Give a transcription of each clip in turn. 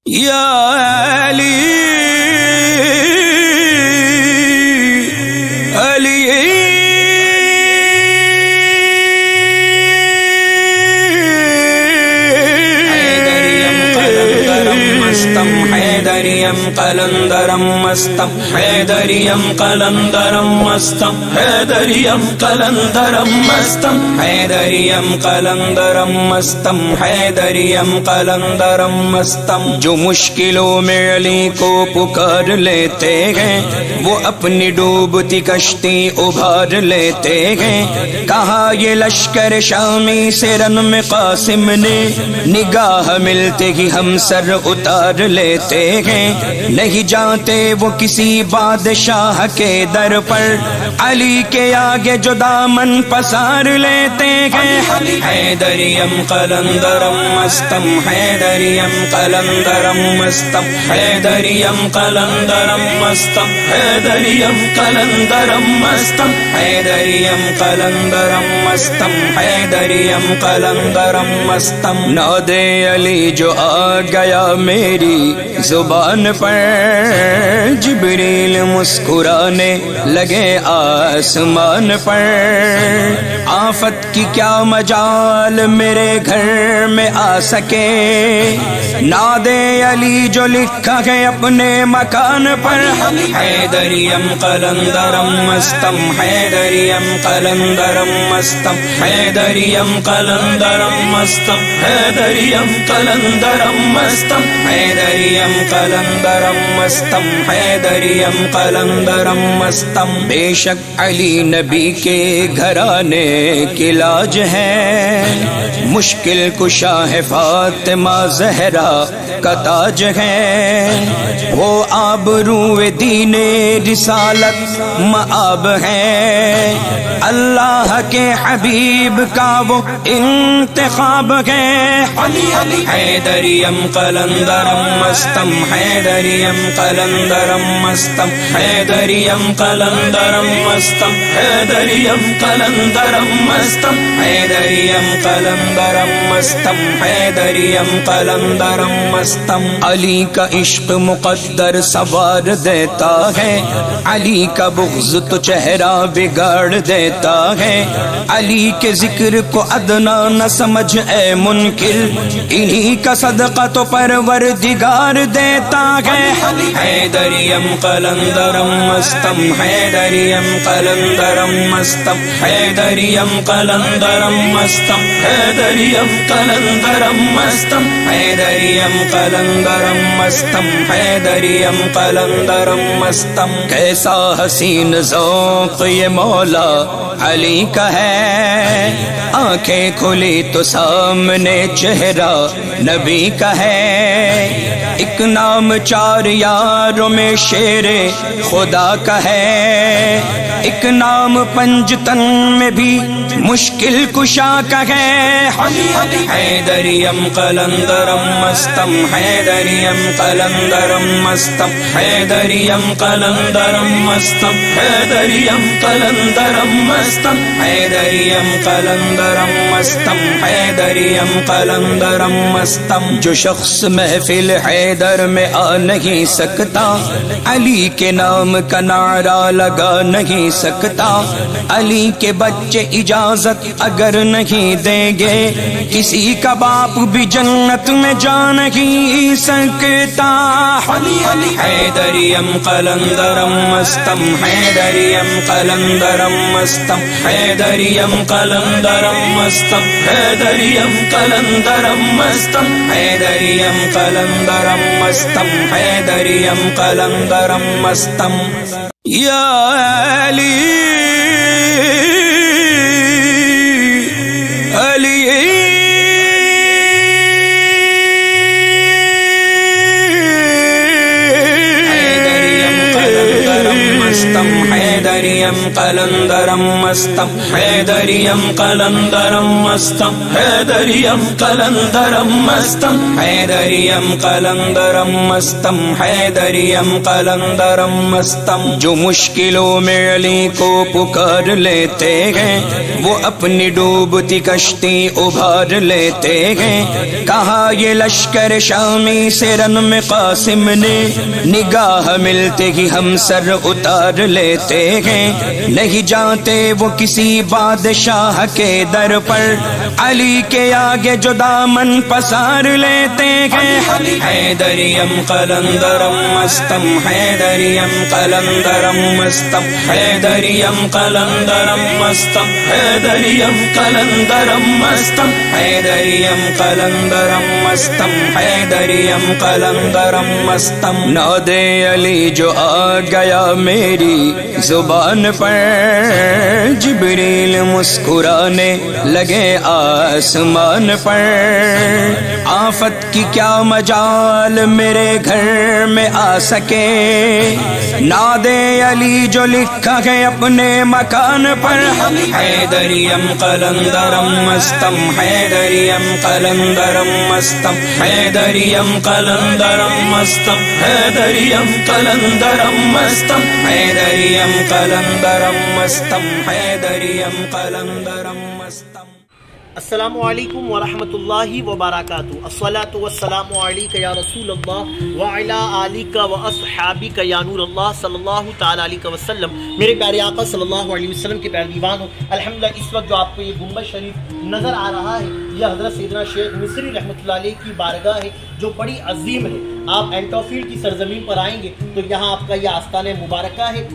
یا علی علی حیدریم قلندرم مستم حیدریم قلندرم مستم حیدریم قلندرم مستم حیدریم قلندرم مستم حیدریم قلندرم مستم جو مشکلوں میں علی کو پکار لیتے ہیں وہ اپنی ڈوبتی کشتی ابھار لیتے ہیں. کہا یہ لشکر شامی سے رن میں قاسم نے نگاہ ملتے ہی ہم سر اتار لیتے ہیں. نہیں جاتے وہ کسی بادشاہ کے در پر علی کے آگے جو دامن پسار لیتے ہیں. حیدریم قلندرم مستم حیدریم قلندرم مستم حیدریم قلندرم مستم حیدریم قلندرم مستم حیدریم قلندرم مستم حیدریم قلندرم مستم. ناد علی جو آ گیا میری زبان پر جبریل مسکرانے لگے آسمان پر. آفت کی کیا مجال میرے گھر میں آ سکے ناد علی جو لکھا ہے اپنے مکان پر. حیدریم قلندرم مستم حیدریم قلندرم مستم حیدریم قلندرم مستم حیدریم قلندرم مستم حیدریم قلندرم مستم حیدریم قلندرم مستم. بے شک علی نبی کے گھرانے کی لاج ہے مشکل کشا ہے فاطمہ زہرا کا تاج ہے. وہ آبرو دین رسالت مآب ہے اللہ کے حبیب کا وہ انتخاب ہے. حیدریم قلندرم مستم حیدریم قلندرم مستم حیدریم قلندرم مستم حیدریم قلندرم مستم حیدریم قلندرم مستم حیدریم قلندرم مستم. علی کا عشق مقدر سوار دیتا ہے علی کا بغض تو چہرہ بگاڑ دیتا ہے. علی کے ذکر کو ادنا نہ سمجھ اے منکر انہی کا صدقہ تو پروردگار دیتا ہے. حیدریم قلندرم مستم حیدریم قلندرم مستم حیدریم قلندرم مستم حیدریم قلندرم مستم حیدریم قلندرم مستم حیدریم قلندرم مستم. کیسا حسین ذوق یہ مولا علی کا ہے آنکھیں کھلی تو سامنے چہرہ نبی کا ہے. ایک نام چار یاروں میں شیر خدا کا ہے ایک نام پنجتن میں بھی مشکل کشا کا ہے. حیدریم قلندرم مستم حیدریم قلندرم مستم حیدریم قلندرم مستم حیدریم قلندرم مستم حیدریم قلندرم مستم حیدریم قلندرم مستم. جو شخص محفل حیدر میں آ نہیں سکتا علی کے نام کا نعرہ لگا نہیں سکتا. علی کے بچے اجازت اگر نہیں دیں گے کسی کا باپ بھی جنت میں جا نہیں سکتا. حیدریم قلندرم مستم حیدریم قلندرم مستم حیدریم قلندرم مستم حیدریم قلندرم مستم حیدریم قلندرم مستم حیدریم قلندرم مستم. یا علی علی حیدریم قلندرم कलंदरम मस्तम हैदरियम कलंदरम मस्तम हैदरियम कलंदरम मस्तम हैदरियम कलंदरम मस्तम हैदरियम कलंदरम मस्तम। जो मुश्किलों में अली को पुकार लेते हैं वो अपनी डूबती कश्ती उभार लेते हैं। कहा ये लश्कर शामी से रन में कासिम ने निगाह मिलते ही हम सर उतार लेते हैं। नहीं जाते वो किसी बादशाह के दर पर अली के आगे जो दामन पसार लेते हैं। हैदरियम कलंदरम मस्तम हैदरियम कलंदरम मस्तम हैदरियम कलंदरम मस्तम हैदरियम कलंदरम मस्तम हैदरियम कलंदरम मस्तम हैदरियम कलंदरम मस्तम। नादे अली जो आ गया मेरी जुबान पर जिब्रील मुस्कुराने लगे आसमान पर। आफत की क्या मजाल मेरे घर में आ सके नादे अली जो लिखा है अपने मकान पर। हैदरियम कलंदरम मस्तम हैदरियम कलंदरम मस्तम हैदरियम कलंदरम मस्तम हैदरियम कलंदरम मस्तम हैदरियम कलंदरम मस्तम हैदरियम कलंदरम मस्तम। अस्सलामु अलैकुम व रहमतुल्लाहि व बरकातुहू। अस्सलातु वस्सलामु अलैका या रसूलल्लाह व अला आलिका व अस्हाबिका या नूरल्लाह सल्लल्लाहु तआला अलैहि वसल्लम। मेरे प्यारे आका सल्लल्लाहु अलैहि वसल्लम के प्यारे दीवानों, अल्हम्दुलिल्लाह इस वक्त जो आपको ये गुंबद शरीफ नज़र आ रहा है यह हज़रत सैयदना शेख मिस्री रहमतुल्लाह अलैह की बारगाह है जो बड़ी अजीम है। आप एंटोफील्ड की सरजमीन पर आएंगे तो यहाँ आपका यह आस्ताने मुबारका है।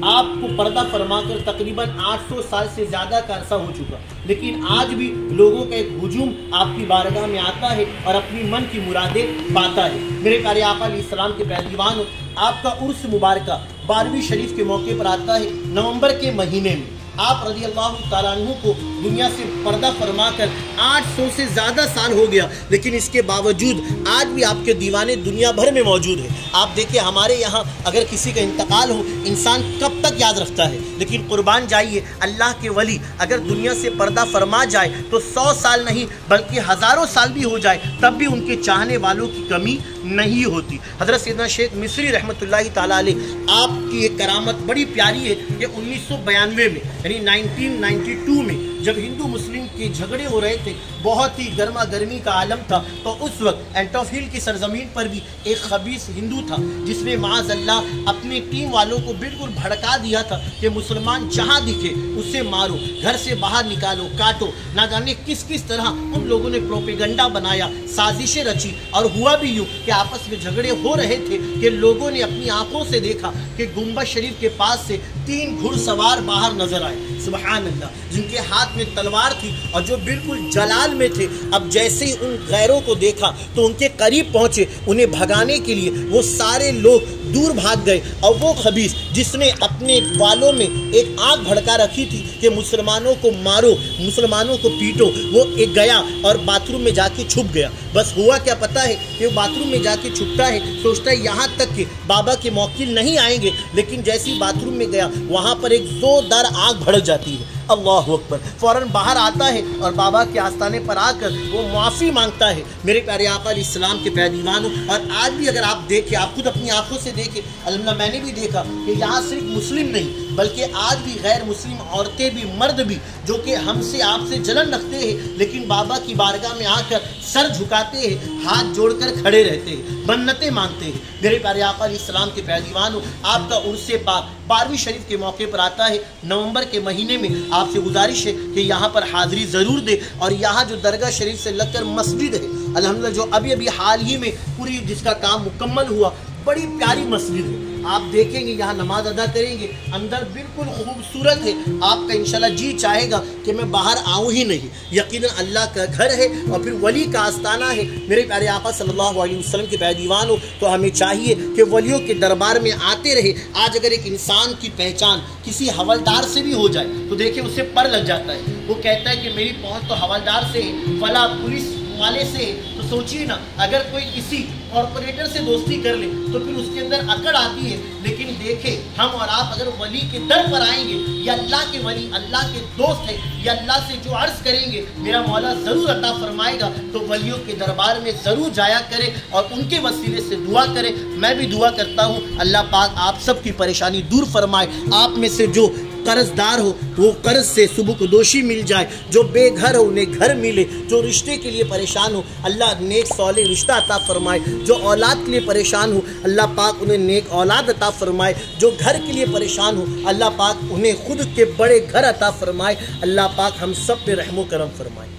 आपको पर्दा फरमाकर तकरीबन 800 साल से ज़्यादा का अरसा हो चुका, लेकिन आज भी लोगों का एक हुजूम आपकी बारगाह में आता है और अपनी मन की मुरादें पाता है। मेरे प्यारे आका अलैहिस्सलाम के प्यारे दीवानों, आपका उर्स मुबारका 12वीं शरीफ के मौके पर आता है नवंबर के महीने में। आप रज़ी अल्लाह तआला अन्हु को दुनिया से पर्दा फरमाकर 800 से ज़्यादा साल हो गया, लेकिन इसके बावजूद आज भी आपके दीवाने दुनिया भर में मौजूद है। आप देखिए हमारे यहाँ अगर किसी का इंतकाल हो इंसान कब तक याद रखता है, लेकिन कुर्बान जाइए अल्लाह के वली अगर दुनिया से पर्दा फरमा जाए तो 100 साल नहीं बल्कि हज़ारों साल भी हो जाए तब भी उनके चाहने वालों की कमी नहीं होती। हज़रत सैयदना शेख मिस्री रहमतुल्लाहि ताला अलैह आपकी एक करामत बड़ी प्यारी है कि 1992 में यानी 1992 में जब हिंदू मुस्लिम के झगड़े हो रहे थे, बहुत ही गर्मा गर्मी का आलम था, तो उस वक्त एंटोफील्ड की सरजमीन पर भी एक खबीस हिंदू था जिसने माज़अल्लाह अपनी टीम वालों को बिल्कुल भड़का दिया था कि मुसलमान जहाँ दिखे उसे मारो, घर से बाहर निकालो, काटो। ना जाने किस किस तरह उन लोगों ने प्रोपेगंडा बनाया, साजिशें रची और हुआ भी यूँ कि आपस में झगड़े हो रहे थे कि लोगों ने अपनी आंखों से देखा कि गुंबद शरीफ के पास से 3 घुड़सवार बाहर नजर आए, सुभान अल्लाह, जिनके हाथ में तलवार थी और जो बिल्कुल जलाल में थे। अब जैसे ही उन गैरों को देखा तो उनके करीब पहुंचे, उन्हें भगाने के लिए वो सारे लोग दूर भाग गए और वो खबीस जिसने अपने बालों में एक आग भड़का रखी थी कि मुसलमानों को मारो, मुसलमानों को पीटो, वो एक गया और बाथरूम में जाके छुप गया। बस हुआ क्या पता है कि वो बाथरूम में जाके छुपता है, सोचता है यहाँ तक कि बाबा के मौकिल नहीं आएंगे, लेकिन जैसे ही बाथरूम में गया वहाँ पर एक जोरदार आग भड़क जाती है। अल्लाह अकबर, फ़ौरन बाहर आता है और बाबा के आस्थाने पर आकर वो माफ़ी मांगता है। मेरे प्यारे आका अलैहिस्सलाम के प्यारे दीवानों, और आज भी अगर आप देखें, आप खुद अपनी आंखों से देखें, अल्हम्दुलिल्लाह मैंने भी देखा कि यहाँ सिर्फ मुस्लिम नहीं बल्कि आज भी गैर मुस्लिम औरतें भी, मर्द भी, जो कि हमसे आपसे जलन रखते हैं लेकिन बाबा की बारगाह में आकर सर झुकाते हैं, हाथ जोड़कर खड़े रहते हैं, मन्नतें मांगते हैं। मेरे प्यारे आका अलैहिस्सलाम के प्यारे दीवानों, आपका उर्से पाक 12वीं शरीफ के मौके पर आता है नवंबर के महीने में। आपसे गुजारिश है कि यहाँ पर हाज़िरी ज़रूर दे और यहाँ जो दरगाह शरीफ से लगकर मस्जिद है अल्हम्दुलिल्लाह जो अभी अभी हाल ही में पूरी जिसका काम मुकम्मल हुआ, बड़ी प्यारी मस्जिद है। आप देखेंगे यहाँ नमाज अदा करेंगे, अंदर बिल्कुल खूबसूरत है। आपका इंशाल्लाह जी चाहेगा कि मैं बाहर आऊँ ही नहीं। यकीनन अल्लाह का घर है और फिर वली का आस्ताना है। मेरे प्यारे आका सल्लल्लाहु अलैहि वसल्लम के प्यारे दीवानों, तो हमें चाहिए कि वलियों के दरबार में आते रहे। आज अगर एक इंसान की पहचान किसी हवलदार से भी हो जाए तो देखिए उसे पर लग जाता है, वो कहता है कि मेरी पहुँच तो हवलदार से, फला पुलिस वाले से, तो सोचिए ना, अगर कोई किसी कॉर्पोरेटर से दोस्ती कर ले तो फिर उसके अंदर अकड़ आती है, लेकिन देखे हम और आप अगर वली के दर पर आएंगे, या अल्लाह के वली, अल्लाह के दोस्त है, या अल्लाह से जो अर्ज करेंगे मेरा मौला ज़रूर अता फरमाएगा, तो वलियों के दरबार में ज़रूर जाया करें और उनके वसीले से दुआ करें। मैं भी दुआ करता हूँ अल्लाह पाक आप सब की परेशानी दूर फरमाए। आप में से जो कर्जदार हो वो कर्ज से सुबुकदोशी मिल जाए, जो बेघर हो उन्हें घर मिले, जो रिश्ते के लिए परेशान हो अल्लाह नेक सौले रिश्ता अता फरमाए, जो औलाद के लिए परेशान हो अल्लाह पाक उन्हें नेक औलाद अता फरमाए, जो घर के लिए परेशान हो अल्लाह पाक उन्हें खुद के बड़े घर अता फरमाए। अल्लाह पाक हम सब पे रहमो करम फरमाए।